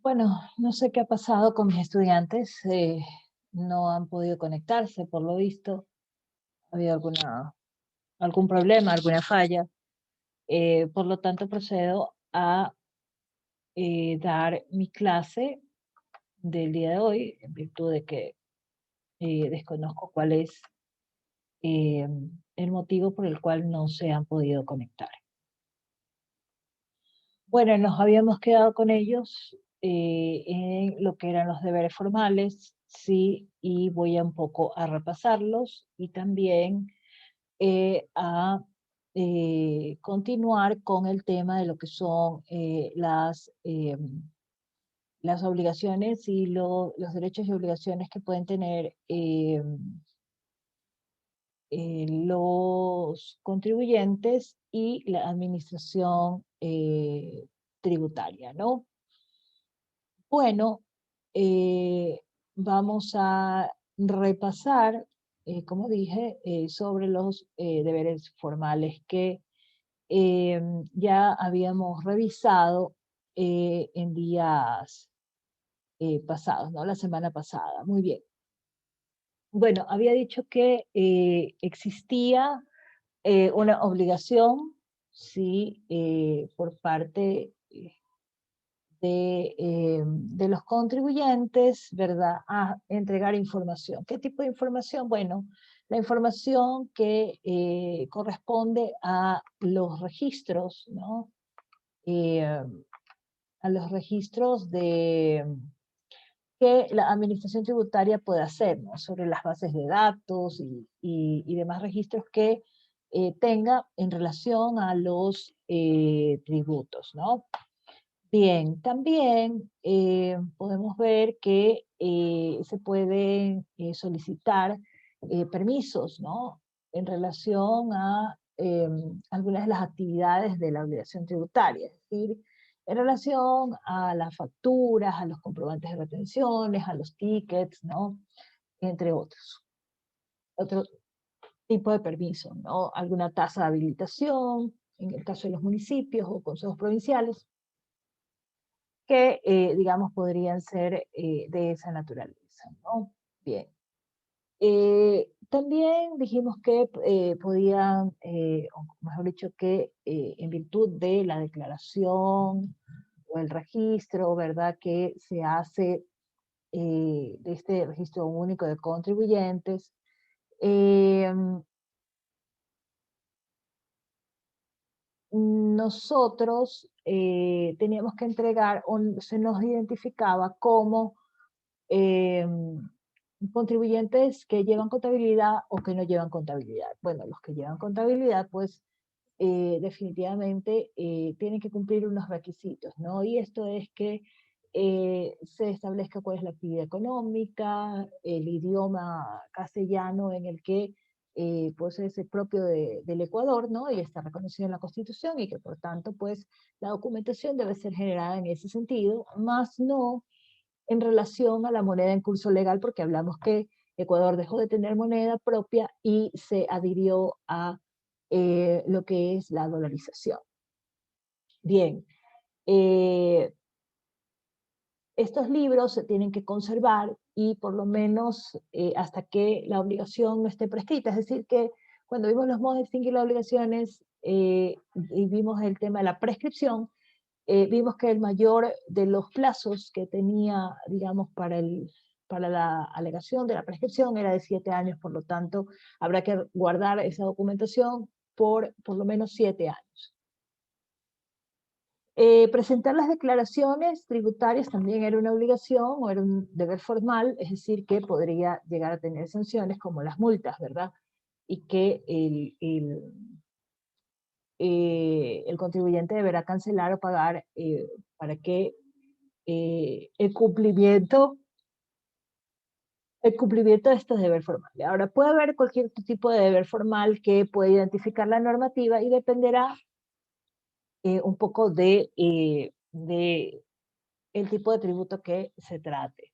Bueno, no sé qué ha pasado con mis estudiantes, no han podido conectarse, por lo visto. Ha habido algún problema, alguna falla. Por lo tanto, procedo a dar mi clase del día de hoy, en virtud de que desconozco cuál es eh, el motivo por el cual no se han podido conectar. Bueno, nos habíamos quedado con ellos en lo que eran los deberes formales, sí, y voy a un poco a repasarlos y también a continuar con el tema de lo que son las obligaciones y los derechos y obligaciones que pueden tener los contribuyentes y la administración tributaria, ¿no? Bueno, eh, vamos a repasar, como dije, sobre los deberes formales que ya habíamos revisado en días pasados, ¿no? La semana pasada. Muy bien. Bueno, había dicho que existía una obligación, sí, por parte de los contribuyentes, ¿verdad?, a entregar información. ¿Qué tipo de información? Bueno, la información que corresponde a los registros, ¿no? Eh, a los registros que la administración tributaria puede hacer, ¿no? Sobre las bases de datos y demás registros que tenga en relación a los tributos, ¿no? Bien, también podemos ver que se pueden solicitar permisos, ¿no? En relación a algunas de las actividades de la obligación tributaria, es decir, en relación a las facturas, a los comprobantes de retenciones, a los tickets, ¿no? Entre otros. Otro tipo de permiso, ¿no? Alguna tasa de habilitación, en el caso de los municipios o consejos provinciales, que, digamos, podrían ser de esa naturaleza, ¿no? Bien. También dijimos que podían, o mejor dicho, que en virtud de la declaración o el registro, ¿verdad?, que se hace de este registro único de contribuyentes, em, nosotros teníamos que entregar, o se nos identificaba como contribuyentes que llevan contabilidad o que no llevan contabilidad. Bueno, los que llevan contabilidad, pues definitivamente tienen que cumplir unos requisitos, ¿no? Y esto es que se establezca cuál es la actividad económica, el idioma castellano en el que pues es el propio del Ecuador, ¿no? Y está reconocido en la Constitución y que por tanto, pues la documentación debe ser generada en ese sentido, más no en relación a la moneda en curso legal, porque hablamos que Ecuador dejó de tener moneda propia y se adhirió a lo que es la dolarización. Bien, eh, estos libros se tienen que conservar y por lo menos hasta que la obligación no esté prescrita. Es decir, que cuando vimos los modos de extinguir las obligaciones y vimos el tema de la prescripción, vimos que el mayor de los plazos que tenía, digamos, para la alegación de la prescripción era de 7 años, por lo tanto, habrá que guardar esa documentación por lo menos 7 años. Presentar las declaraciones tributarias también era una obligación o era un deber formal, es decir, que podría llegar a tener sanciones como las multas, ¿verdad? Y que el contribuyente deberá cancelar o pagar para que el cumplimiento de estos deberes formales. Ahora, puede haber cualquier tipo de deber formal que puede identificar la normativa y dependerá un poco de el tipo de tributo que se trate.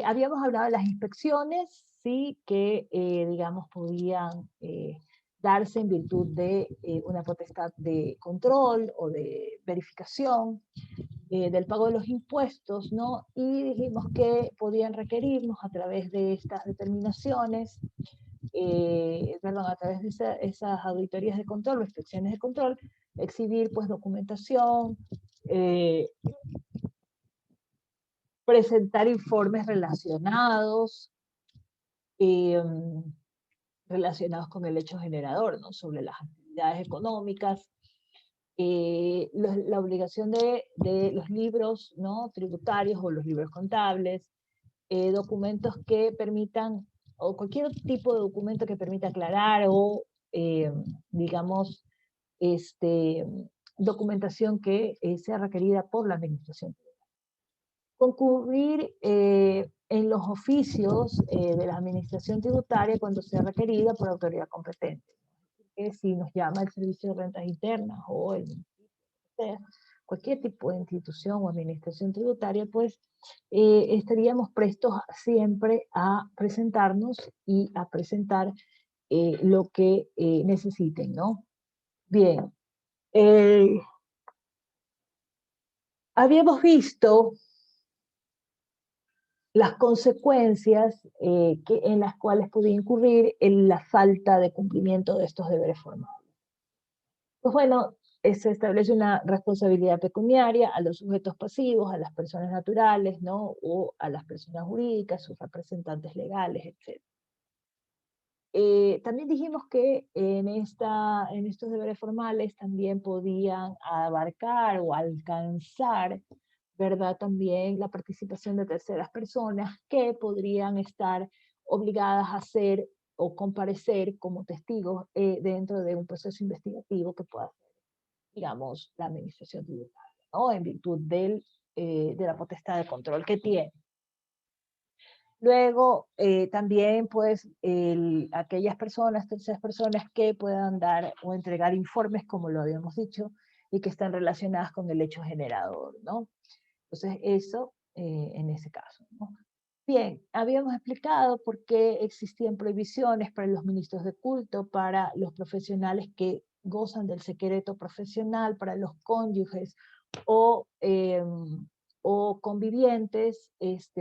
Habíamos hablado de las inspecciones, sí, que digamos podían darse en virtud de una potestad de control o de verificación. del pago de los impuestos, ¿no? Y dijimos que podían requerirnos a través de estas determinaciones, perdón, a través de esas auditorías de control o inspecciones de control, exhibir pues documentación, eh, presentar informes eh, relacionados con el hecho generador, ¿no? Sobre las actividades económicas, la obligación de los libros, ¿no? Tributarios o los libros contables, documentos que permitan, o cualquier tipo de documento que permita aclarar o, digamos, este, documentación que sea requerida por la administración. Concurrir en los oficios de la administración tributaria cuando sea requerida por autoridad competente. Que si nos llama el Servicio de Rentas Internas o sea, cualquier tipo de institución o administración tributaria, pues estaríamos prestos siempre a presentarnos y a presentar lo que necesiten, ¿no? Bien, habíamos visto las consecuencias en las cuales podía incurrir en la falta de cumplimiento de estos deberes formales. Pues bueno, se establece una responsabilidad pecuniaria a los sujetos pasivos, a las personas naturales, ¿no? O a las personas jurídicas, sus representantes legales, etc. También dijimos que en estos deberes formales también podían abarcar o alcanzar, ¿verdad? También la participación de terceras personas que podrían estar obligadas a hacer o comparecer como testigos dentro de un proceso investigativo que pueda hacer, digamos, la administración tributaria, ¿no? En virtud de la potestad de control que tiene. Luego, también, pues, aquellas personas, terceras personas que puedan dar o entregar informes, como lo habíamos dicho, y que están relacionadas con el hecho generador, ¿no? Entonces, eso en ese caso, ¿no? Bien, habíamos explicado por qué existían prohibiciones para los ministros de culto, para los profesionales que gozan del secreto profesional, para los cónyuges o, o convivientes,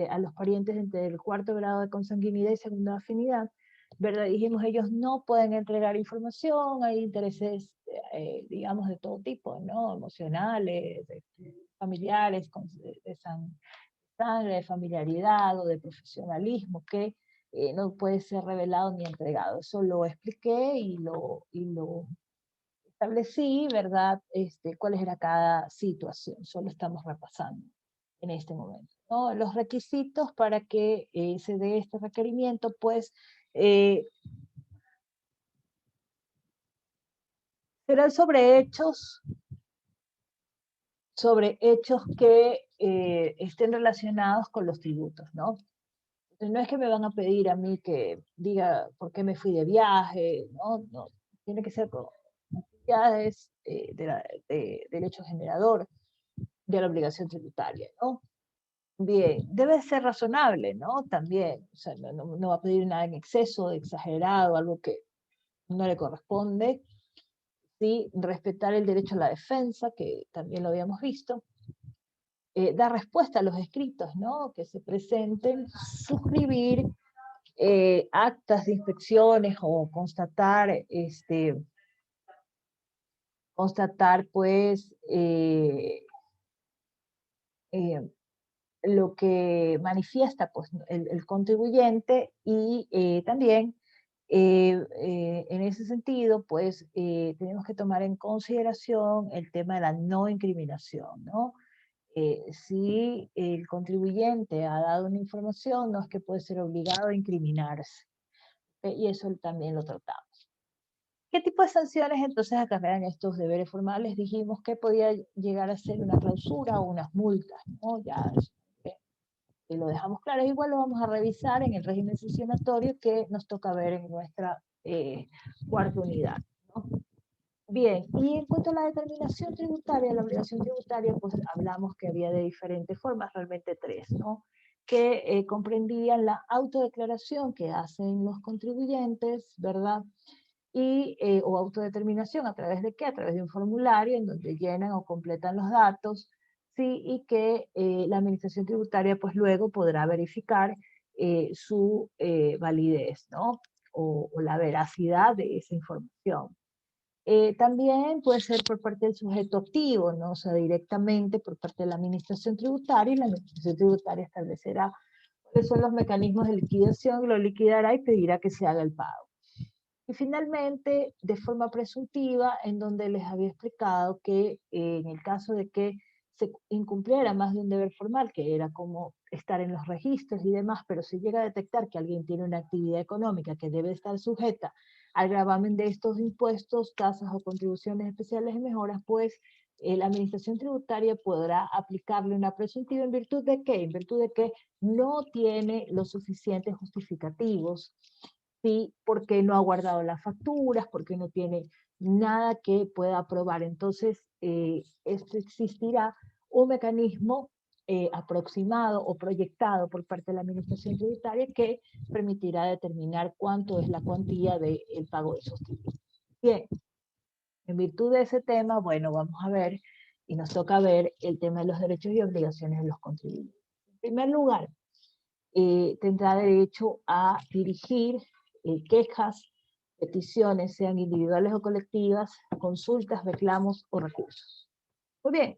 a los parientes entre el cuarto grado de consanguinidad y segunda afinidad, ¿verdad? Dijimos, ellos no pueden entregar información, hay intereses, digamos, de todo tipo, ¿no? Emocionales, familiares, de sangre, de familiaridad o de profesionalismo que no puede ser revelado ni entregado. Eso lo expliqué y lo establecí, ¿verdad? Cuál era cada situación. Solo estamos repasando en este momento, ¿no? Los requisitos para que se dé este requerimiento, pues, serán sobre hechos que estén relacionados con los tributos, ¿no? Entonces, no es que me van a pedir a mí que diga por qué me fui de viaje, ¿no? No, tiene que ser con actividades del hecho generador de la obligación tributaria, ¿no? Bien, debe ser razonable, ¿no? También, o sea, no va a pedir nada en exceso, exagerado, algo que no le corresponde. Sí, respetar el derecho a la defensa, que también lo habíamos visto. Dar respuesta a los escritos, ¿no? Que se presenten, suscribir actas de inspecciones o constatar pues eh, lo que manifiesta pues, el contribuyente y también en ese sentido pues tenemos que tomar en consideración el tema de la no incriminación, ¿no? Si el contribuyente ha dado una información, no es que puede ser obligado a incriminarse. Y eso también lo tratamos. ¿Qué tipo de sanciones entonces acarrean estos deberes formales? Dijimos que podía llegar a ser una clausura o unas multas, ¿no? Ya lo dejamos claro. Igual lo vamos a revisar en el régimen sancionatorio que nos toca ver en nuestra cuarta unidad, ¿no? Bien, y en cuanto a la determinación tributaria, la obligación tributaria, pues hablamos que había de diferentes formas, realmente tres, ¿no? Que comprendían la autodeclaración que hacen los contribuyentes, ¿verdad? Y, o autodeterminación, ¿a través de qué? A través de un formulario en donde llenan o completan los datos sí, y que la administración tributaria pues luego podrá verificar su validez, ¿no? O la veracidad de esa información. También puede ser por parte del sujeto activo, ¿no? O sea, directamente por parte de la administración tributaria, y la administración tributaria establecerá cuáles son los mecanismos de liquidación, lo liquidará y pedirá que se haga el pago. Y finalmente, de forma presuntiva, en donde les había explicado que en el caso de que se incumpliera más de un deber formal, que era como estar en los registros y demás, pero se llega a detectar que alguien tiene una actividad económica que debe estar sujeta al gravamen de estos impuestos, tasas o contribuciones especiales y mejoras, pues la administración tributaria podrá aplicarle una presuntiva en virtud de qué, en virtud de que no tiene los suficientes justificativos, ¿sí? Porque no ha guardado las facturas, porque no tiene nada que pueda probar. Entonces, esto existirá un mecanismo aproximado o proyectado por parte de la Administración Tributaria que permitirá determinar cuánto es la cuantía del pago de esos tributos. Bien, en virtud de ese tema, bueno, vamos a ver, y nos toca ver el tema de los derechos y obligaciones de los contribuyentes. En primer lugar, tendrá derecho a dirigir quejas, peticiones, sean individuales o colectivas, consultas, reclamos o recursos. Muy bien,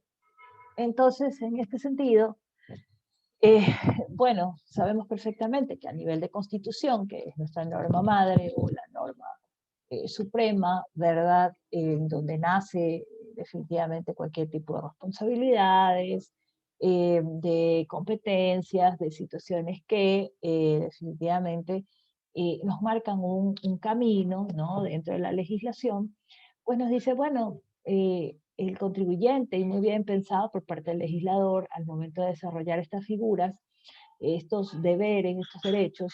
entonces en este sentido, eh, bueno, sabemos perfectamente que a nivel de constitución, que es nuestra norma madre o la norma suprema, ¿verdad? En donde nace definitivamente cualquier tipo de responsabilidades, de competencias, de situaciones que definitivamente nos marcan un camino, ¿no? Dentro de la legislación, pues nos dice, bueno, el contribuyente, y muy bien pensado por parte del legislador al momento de desarrollar estas figuras, estos deberes, estos derechos,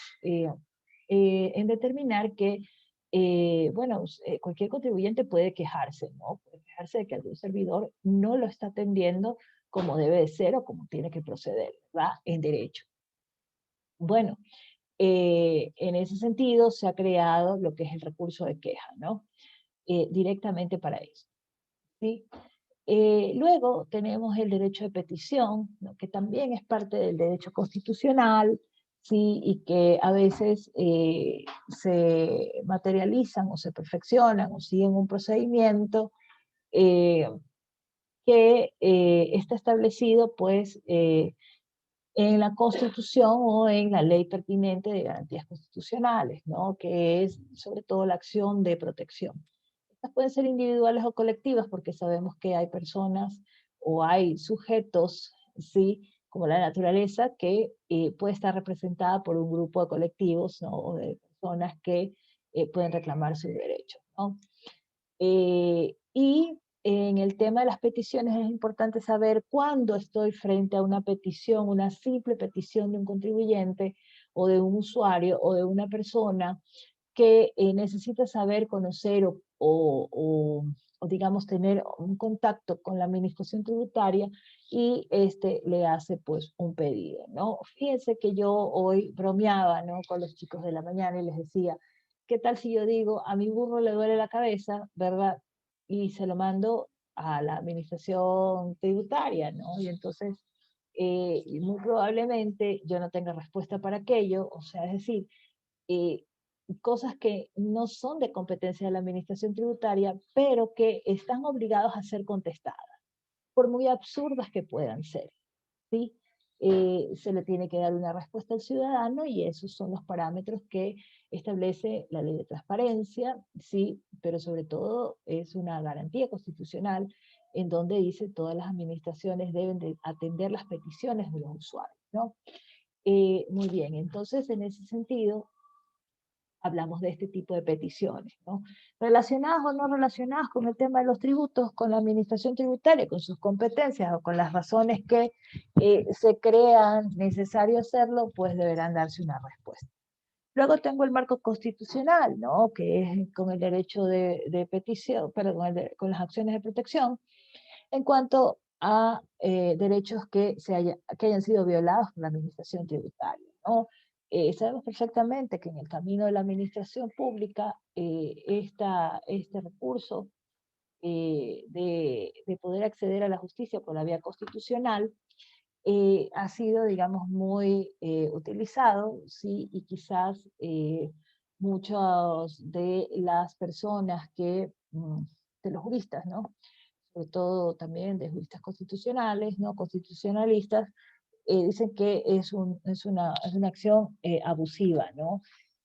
en determinar que bueno, cualquier contribuyente puede quejarse, ¿no? Puede quejarse de que algún servidor no lo está atendiendo como debe de ser o como tiene que proceder, ¿verdad? En derecho. Bueno, en ese sentido se ha creado lo que es el recurso de queja, ¿no? Directamente para eso, ¿sí? Luego tenemos el derecho de petición, ¿no? Que también es parte del derecho constitucional, ¿sí? Y que a veces se materializan o se perfeccionan o siguen un procedimiento eh, que está establecido pues en la Constitución o en la ley pertinente de garantías constitucionales, ¿no? Que es sobre todo la acción de protección. Estas pueden ser individuales o colectivas porque sabemos que hay personas o hay sujetos, ¿sí? Como la naturaleza, que puede estar representada por un grupo de colectivos, ¿no? O de personas que pueden reclamar sus derechos, ¿no? Y en el tema de las peticiones es importante saber cuándo estoy frente a una petición, una simple petición de un contribuyente o de un usuario o de una persona que necesita saber, conocer o, digamos tener un contacto con la administración tributaria y este le hace pues un pedido, ¿no? Fíjense que yo hoy bromeaba, ¿no? Con los chicos de la mañana y les decía, ¿qué tal si yo digo, a mi burro le duele la cabeza, ¿verdad? Y se lo mando a la administración tributaria, ¿no? Y entonces, muy probablemente yo no tenga respuesta para aquello, o sea, es decir, eh, cosas que no son de competencia de la administración tributaria, pero que están obligados a ser contestadas, por muy absurdas que puedan ser, ¿sí? Se le tiene que dar una respuesta al ciudadano y esos son los parámetros que establece la ley de transparencia, ¿sí? Pero sobre todo es una garantía constitucional en donde dice todas las administraciones deben de atender las peticiones de los usuarios, ¿no? Muy bien, entonces en ese sentido hablamos de este tipo de peticiones, ¿no? Relacionadas o no relacionadas con el tema de los tributos, con la administración tributaria, con sus competencias o con las razones que se crean necesario hacerlo, pues deberán darse una respuesta. Luego tengo el marco constitucional, ¿no? Que es con el derecho de petición, pero con las acciones de protección, en cuanto a derechos que hayan sido violados por la administración tributaria, ¿no? Sabemos perfectamente que en el camino de la administración pública este recurso de poder acceder a la justicia por la vía constitucional, ha sido, digamos, muy utilizado, ¿sí? Y quizás muchas de las personas de los juristas, ¿no? Sobre todo también de juristas constitucionales, ¿no? Constitucionalistas, dicen que es una acción abusiva, ¿no?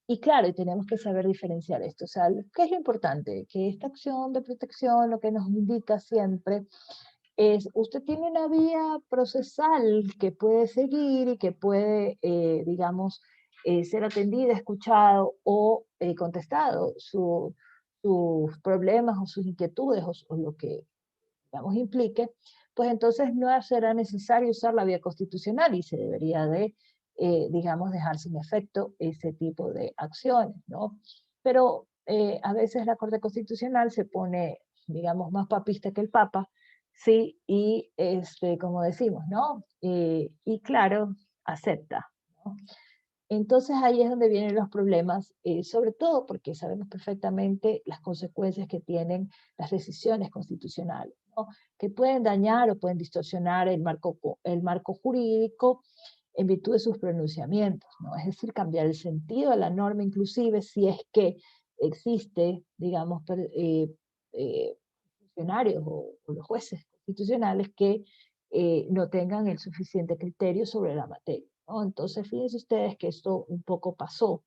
Y claro, tenemos que saber diferenciar esto. O sea, ¿qué es lo importante? Que esta acción de protección lo que nos indica siempre es, usted tiene una vía procesal que puede seguir y que puede, digamos, ser atendida, escuchado o contestado sus problemas o sus inquietudes o lo que, digamos, implique, pues entonces no será necesario usar la vía constitucional y se debería de, digamos, dejar sin efecto ese tipo de acciones, ¿no? Pero a veces la Corte Constitucional se pone, digamos, más papista que el Papa, sí, y como decimos, ¿no? Y claro, acepta, ¿no? Entonces ahí es donde vienen los problemas, sobre todo porque sabemos perfectamente las consecuencias que tienen las decisiones constitucionales, ¿no? Que pueden dañar o pueden distorsionar el marco jurídico en virtud de sus pronunciamientos, ¿no? Es decir, cambiar el sentido de la norma, inclusive si es que existe, digamos, funcionarios o los jueces constitucionales que no tengan el suficiente criterio sobre la materia, ¿no? Entonces, fíjense ustedes que esto un poco pasó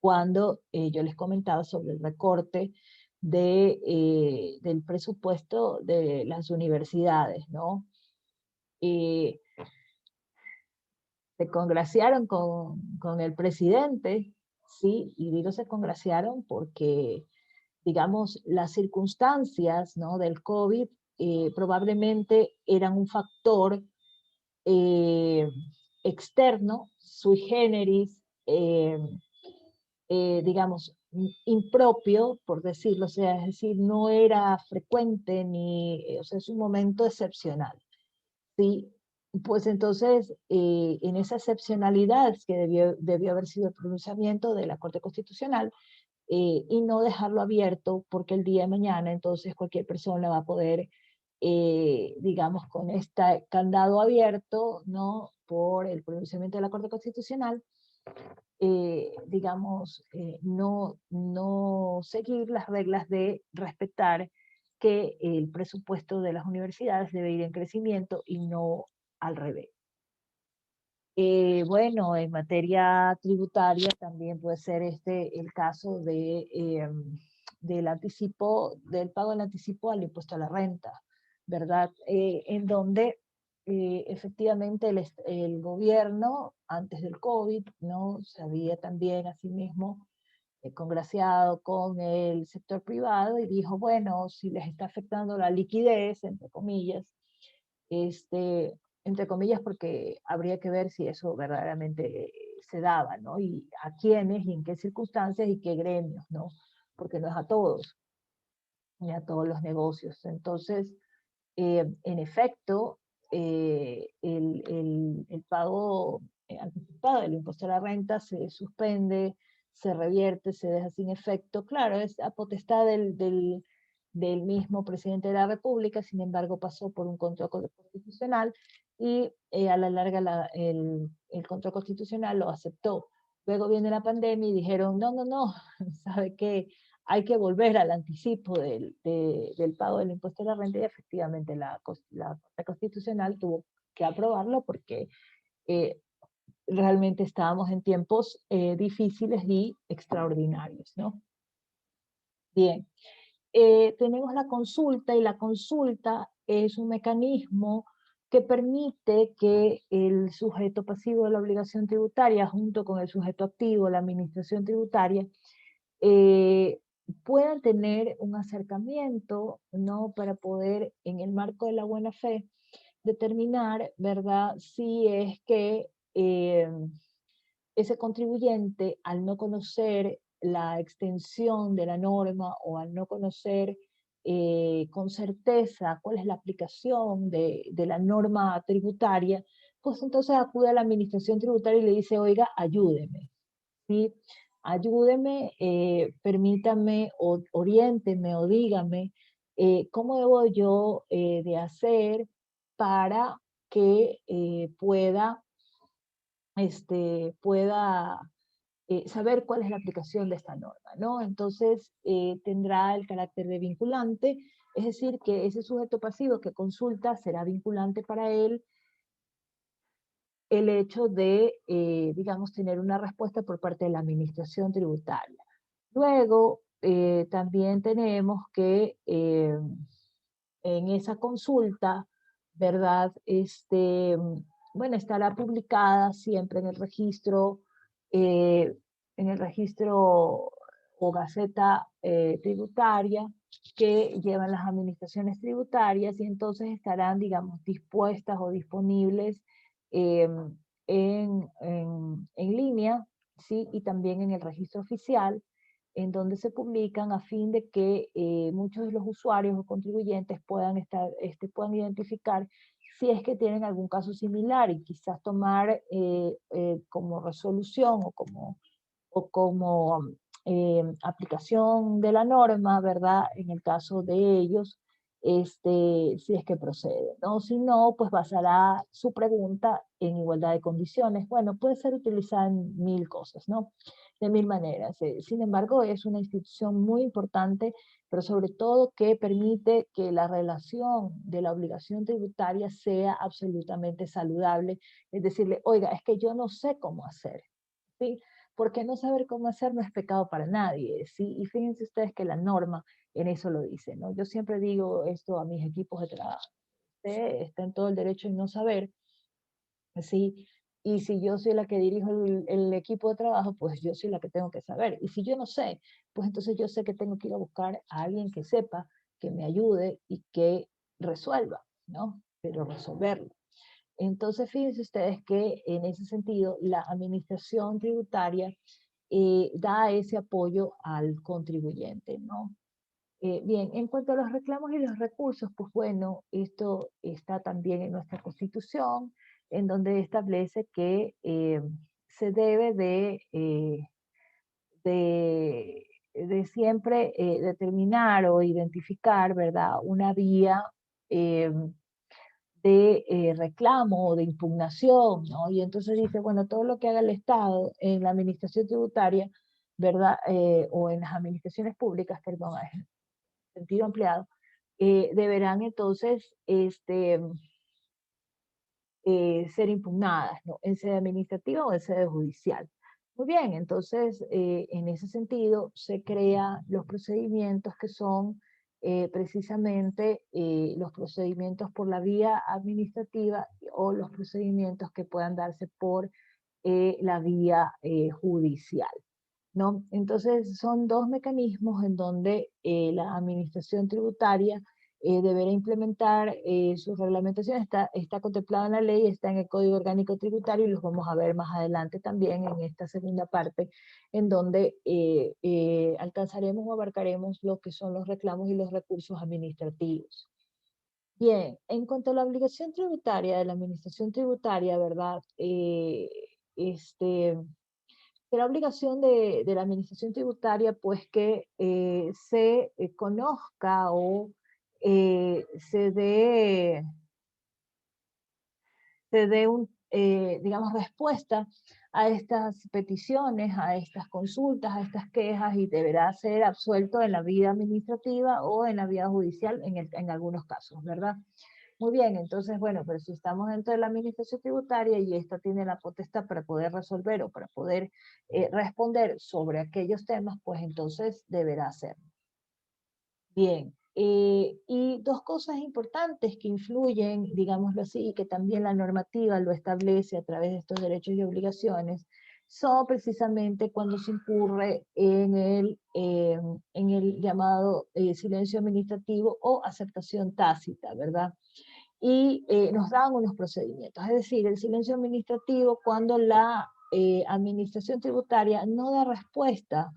cuando yo les comentaba sobre el recorte del presupuesto de las universidades, ¿no? Eh, Se congraciaron con el presidente, ¿sí? Y digo se congraciaron porque, digamos, las circunstancias, ¿no? Del COVID probablemente eran un factor eh, externo, sui generis, digamos, impropio, por decirlo, o sea, es decir, no era frecuente ni, o sea, es un momento excepcional, ¿sí? Pues entonces, en esa excepcionalidad que debió haber sido el pronunciamiento de la Corte Constitucional, y no dejarlo abierto porque el día de mañana entonces cualquier persona va a poder, digamos, con este candado abierto, ¿no? Por el pronunciamiento de la Corte Constitucional, digamos, no seguir las reglas de respetar que el presupuesto de las universidades debe ir en crecimiento y no al revés. Bueno, en materia tributaria también puede ser el caso del anticipo, del pago del anticipo al impuesto a la renta, ¿verdad? En donde efectivamente el gobierno, antes del COVID, ¿no? Se había también asimismo congraciado con el sector privado y dijo, bueno, si les está afectando la liquidez, este, entre comillas, porque habría que ver si eso verdaderamente se daba, ¿no? Y a quiénes, y en qué circunstancias, y qué gremios, ¿no? Porque no es a todos, ni a todos los negocios. Entonces, en efecto, el pago anticipado del impuesto a la renta se suspende, se revierte, se deja sin efecto. Claro, es a potestad del mismo presidente de la República, sin embargo pasó por un control constitucional y a la larga el control constitucional lo aceptó. Luego viene la pandemia y dijeron, no, no, no, ¿sabe qué? Hay que volver al anticipo del pago del impuesto a la renta y efectivamente la Corte Constitucional tuvo que aprobarlo porque eh, realmente estábamos en tiempos difíciles y extraordinarios, ¿no? Bien, tenemos la consulta y la consulta es un mecanismo que permite que el sujeto pasivo de la obligación tributaria junto con el sujeto activo, la administración tributaria, eh, puedan tener un acercamiento, ¿no? Para poder, en el marco de la buena fe, determinar, ¿verdad? Si es que ese contribuyente, al no conocer la extensión de la norma o al no conocer con certeza cuál es la aplicación de la norma tributaria, pues entonces acude a la administración tributaria y le dice, oiga, ayúdeme, ¿sí? ayúdeme, permítame, o oriénteme o dígame cómo debo yo de hacer para que pueda saber cuál es la aplicación de esta norma, ¿no? Entonces, tendrá el carácter de vinculante, es decir, que ese sujeto pasivo que consulta será vinculante para él el hecho de, digamos, tener una respuesta por parte de la administración tributaria. Luego, también tenemos que en esa consulta, ¿verdad? Bueno, estará publicada siempre eh, en el registro o gaceta tributaria que llevan las administraciones tributarias y entonces estarán, digamos, dispuestas o disponibles eh, en línea, ¿sí? Y también en el registro oficial en donde se publican a fin de que muchos de los usuarios o contribuyentes puedan identificar si es que tienen algún caso similar y quizás tomar como resolución o como aplicación de la norma, ¿verdad? En el caso de ellos, si es que procede, ¿no? Si no, pues basará su pregunta en igualdad de condiciones. Bueno, puede ser utilizada en mil cosas, ¿no? De mil maneras. Sin embargo, es una institución muy importante, pero sobre todo que permite que la relación de la obligación tributaria sea absolutamente saludable. Es decirle, oiga, es que yo no sé cómo hacer, ¿sí? Porque no saber cómo hacer no es pecado para nadie, ¿sí? Y fíjense ustedes que la norma en eso lo dice, ¿no? Yo siempre digo esto a mis equipos de trabajo. Usted está en todo el derecho de no saber, ¿sí? Y si yo soy la que dirijo el equipo de trabajo, pues yo soy la que tengo que saber. Y si yo no sé, pues entonces yo sé que tengo que ir a buscar a alguien que sepa, que me ayude y que resuelva, ¿no? Pero resolverlo. Entonces, fíjense ustedes que en ese sentido la administración tributaria da ese apoyo al contribuyente, ¿no? Bien, en cuanto a los reclamos y los recursos, pues bueno, esto está también en nuestra Constitución, en donde establece que se debe de siempre determinar o identificar, ¿verdad?, una vía eh, de reclamo o de impugnación, ¿no? Y entonces dice, bueno, todo lo que haga el Estado en la administración tributaria, ¿verdad? O en las administraciones públicas, perdón, en sentido ampliado, deberán entonces ser impugnadas, ¿no? En sede administrativa o en sede judicial. Muy bien, entonces en ese sentido se crean los procedimientos que son precisamente los procedimientos por la vía administrativa o los procedimientos que puedan darse por la vía judicial, ¿no? Entonces son dos mecanismos en donde la administración tributaria deberá implementar su reglamentación, está contemplada en la ley, está en el Código Orgánico Tributario y los vamos a ver más adelante también en esta segunda parte, en donde alcanzaremos o abarcaremos lo que son los reclamos y los recursos administrativos. Bien, en cuanto a la obligación tributaria de la administración tributaria, ¿verdad? Será obligación de la administración tributaria, pues que se conozca o se dé digamos, respuesta a estas peticiones, a estas consultas, a estas quejas y deberá ser absuelto en la vía administrativa o en la vía judicial en algunos casos, ¿verdad? Muy bien, entonces, bueno, pero si estamos dentro de la administración tributaria y esta tiene la potestad para poder resolver o para poder responder sobre aquellos temas, pues entonces deberá hacerlo. Bien, y dos cosas importantes que influyen, digámoslo así, y que también la normativa lo establece a través de estos derechos y obligaciones, son precisamente cuando se incurre en el llamado silencio administrativo o aceptación tácita, ¿verdad? Y nos dan unos procedimientos. Es decir, el silencio administrativo cuando la administración tributaria no da respuesta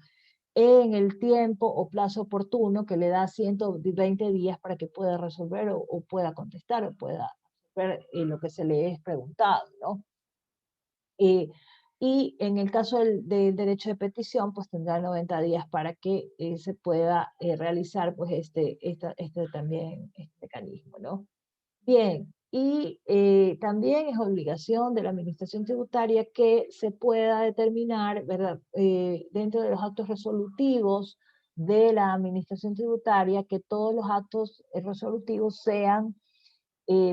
en el tiempo o plazo oportuno que le da 120 días para que pueda resolver o pueda contestar o pueda resolver lo que se le es preguntado, ¿no? Y en el caso del derecho de petición, pues tendrá 90 días para que se pueda realizar pues este también este mecanismo, ¿no? Bien, y también es obligación de la Administración Tributaria que se pueda determinar, ¿verdad? Dentro de los actos resolutivos de la Administración Tributaria, que todos los actos resolutivos sean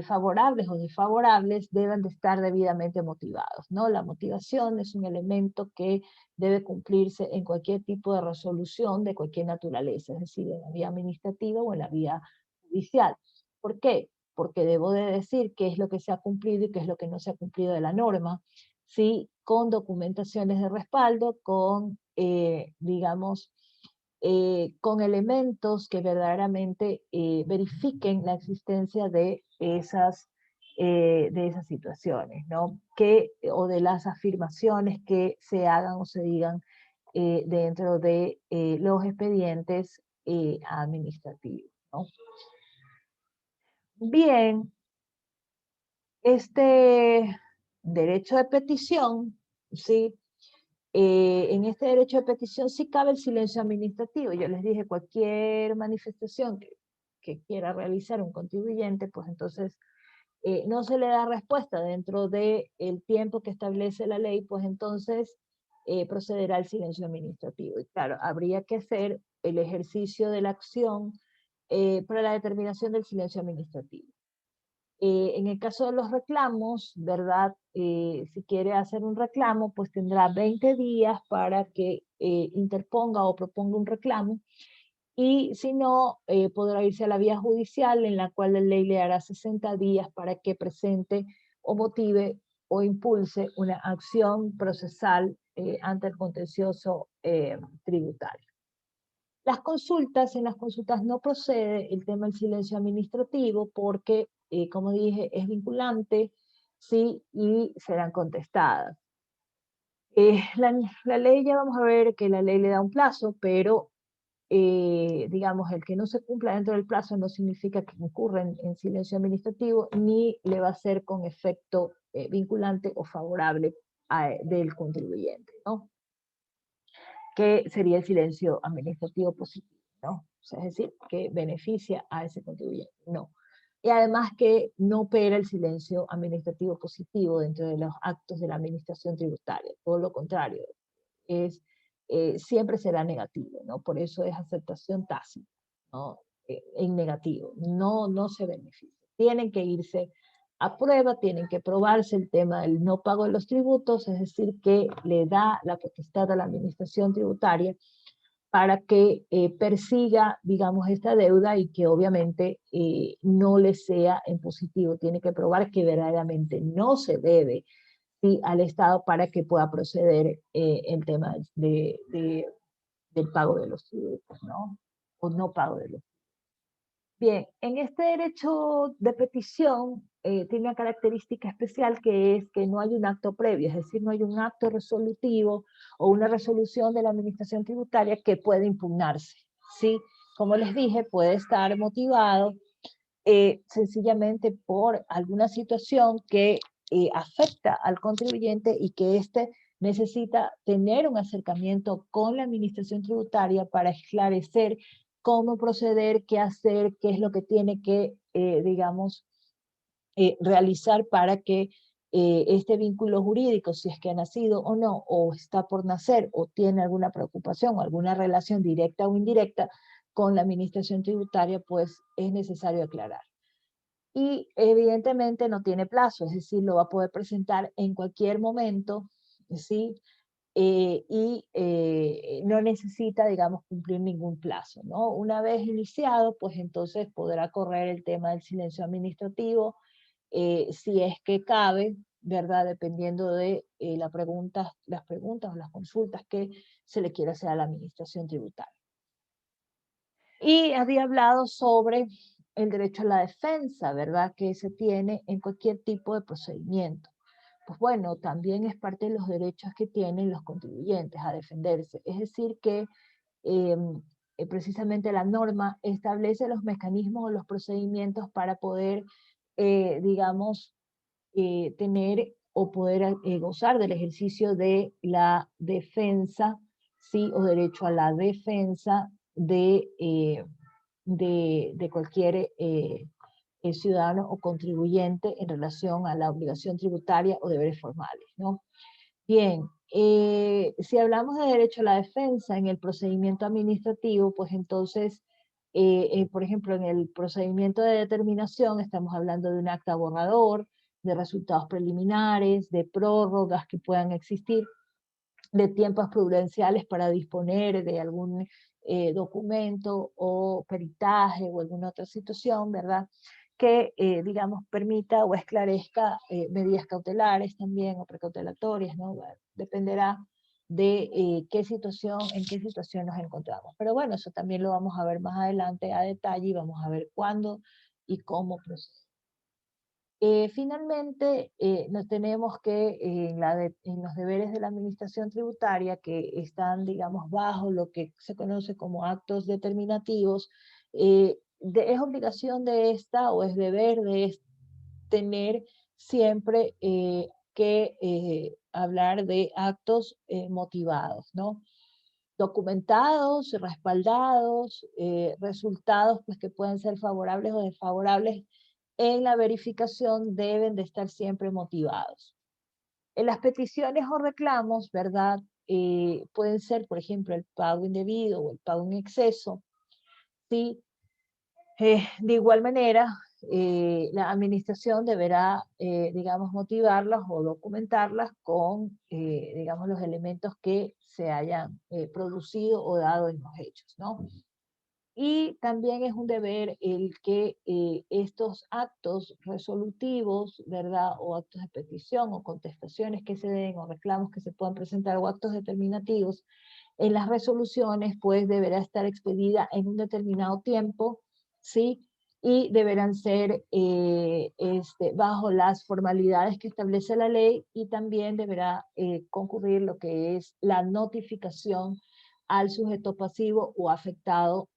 favorables o desfavorables, deben de estar debidamente motivados, ¿no? La motivación es un elemento que debe cumplirse en cualquier tipo de resolución de cualquier naturaleza, es decir, en la vía administrativa o en la vía judicial. ¿Por qué? Porque debo de decir qué es lo que se ha cumplido y qué es lo que no se ha cumplido de la norma, ¿sí? Con documentaciones de respaldo, con, digamos, con elementos que verdaderamente verifiquen la existencia de esas situaciones, ¿no? O de las afirmaciones que se hagan o se digan dentro de los expedientes administrativos, ¿no? Bien, este derecho de petición, ¿sí? En este derecho de petición sí cabe el silencio administrativo. Yo les dije, cualquier manifestación que quiera realizar un contribuyente, pues entonces no se le da respuesta dentro del tiempo que establece la ley, pues entonces procederá al silencio administrativo. Y claro, habría que hacer el ejercicio de la acción para la determinación del silencio administrativo. En el caso de los reclamos, ¿verdad? Si quiere hacer un reclamo, pues tendrá 20 días para que interponga o proponga un reclamo. Y si no, podrá irse a la vía judicial, en la cual la ley le dará 60 días para que presente o motive o impulse una acción procesal ante el contencioso tributario. En las consultas no procede el tema del silencio administrativo porque, como dije, es vinculante, sí, y serán contestadas. La ley, ya vamos a ver que la ley le da un plazo, pero digamos, el que no se cumpla dentro del plazo no significa que incurra en silencio administrativo, ni le va a ser con efecto vinculante o favorable del contribuyente, ¿no? Que sería el silencio administrativo positivo, ¿no? O sea, es decir, que beneficia a ese contribuyente, no. Y además que no opera el silencio administrativo positivo dentro de los actos de la administración tributaria, todo lo contrario, siempre será negativo, ¿no? Por eso es aceptación tácita, ¿no? En negativo, no se beneficia. Tienen que irse a prueba, tienen que probarse el tema del no pago de los tributos, es decir, que le da la potestad a la administración tributaria para que persiga, digamos, esta deuda y que obviamente no le sea en positivo. Tiene que probar que verdaderamente no se debe, ¿sí?, al Estado para que pueda proceder el tema del pago de los tributos, ¿no? O no pago de los. Bien, en este derecho de petición tiene una característica especial que es que no hay un acto previo, es decir, no hay un acto resolutivo o una resolución de la administración tributaria que pueda impugnarse, ¿sí? Como les dije, puede estar motivado sencillamente por alguna situación que afecta al contribuyente y que éste necesita tener un acercamiento con la administración tributaria para esclarecer cómo proceder, qué hacer, qué es lo que tiene que, digamos, realizar para que este vínculo jurídico, si es que ha nacido o no, o está por nacer, o tiene alguna preocupación o alguna relación directa o indirecta con la administración tributaria, pues es necesario aclarar. Y evidentemente no tiene plazo, es decir, lo va a poder presentar en cualquier momento, ¿sí? No necesita, digamos, cumplir ningún plazo, ¿no? Una vez iniciado, pues entonces podrá correr el tema del silencio administrativo, si es que cabe, ¿verdad? Dependiendo de las preguntas o las consultas que se le quiera hacer a la administración tributaria. Y había hablado sobre el derecho a la defensa, ¿verdad? Que se tiene en cualquier tipo de procedimiento. Pues bueno, también es parte de los derechos que tienen los contribuyentes a defenderse. Es decir, que eh, precisamente la norma establece los mecanismos o los procedimientos para poder, digamos, tener o poder gozar del ejercicio de la defensa, sí, o derecho a la defensa de cualquier ciudadano o contribuyente en relación a la obligación tributaria o deberes formales, ¿no? Bien, si hablamos de derecho a la defensa en el procedimiento administrativo, pues entonces, por ejemplo, en el procedimiento de determinación estamos hablando de un acta borrador, de resultados preliminares, de prórrogas que puedan existir, de tiempos prudenciales para disponer de algún documento o peritaje o alguna otra situación, ¿verdad? Que, digamos, permita o esclarezca medidas cautelares también o precautelatorias, ¿no? Bueno, dependerá de en qué situación nos encontramos. Pero bueno, eso también lo vamos a ver más adelante a detalle y vamos a ver cuándo y cómo proceder. Finalmente, nos tenemos que, en los deberes de la administración tributaria, que están, digamos, bajo lo que se conoce como actos determinativos, es obligación de esta o es deber de tener siempre que hablar de actos motivados, ¿no? Documentados, respaldados, resultados pues, que pueden ser favorables o desfavorables en la verificación deben de estar siempre motivados. En las peticiones o reclamos, ¿verdad? Pueden ser, por ejemplo, el pago indebido o el pago en exceso. ¿Sí? De igual manera, la administración deberá, digamos, motivarlas o documentarlas con, digamos, los elementos que se hayan producido o dado en los hechos, ¿no? Y también es un deber el que estos actos resolutivos, ¿verdad? O actos de petición o contestaciones que se den o reclamos que se puedan presentar o actos determinativos, en las resoluciones pues deberá estar expedida en un determinado tiempo, ¿sí? Y deberán ser bajo las formalidades que establece la ley y también deberá concurrir lo que es la notificación al sujeto pasivo o afectado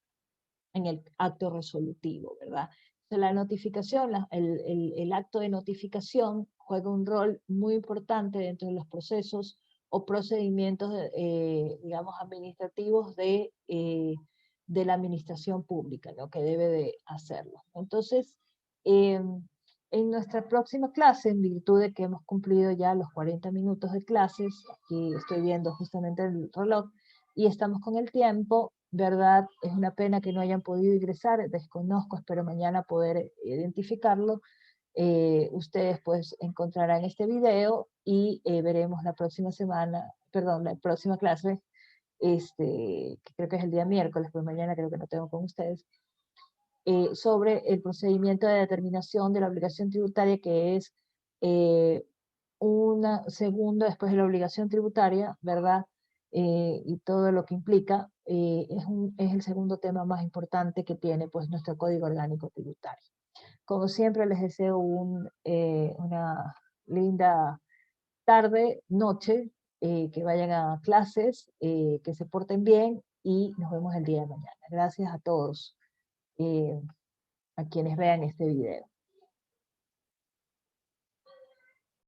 en el acto resolutivo, ¿verdad? Entonces, la notificación, el acto de notificación juega un rol muy importante dentro de los procesos o procedimientos, digamos, administrativos de la administración pública, ¿no? Que debe de hacerlo. Entonces, en nuestra próxima clase, en virtud de que hemos cumplido ya los 40 minutos de clases, aquí estoy viendo justamente el reloj, y estamos con el tiempo, ¿verdad? Es una pena que no hayan podido ingresar, desconozco, espero mañana poder identificarlo. Ustedes pues encontrarán este video y veremos la próxima semana, perdón, la próxima clase, que creo que es el día miércoles, pues mañana creo que no tengo con ustedes, sobre el procedimiento de determinación de la obligación tributaria, que es una segunda después de la obligación tributaria, ¿verdad? Y todo lo que implica, es el segundo tema más importante que tiene pues nuestro Código Orgánico Tributario. Como siempre les deseo una linda tarde, noche, que vayan a clases, que se porten bien y nos vemos el día de mañana. Gracias a todos a quienes vean este video.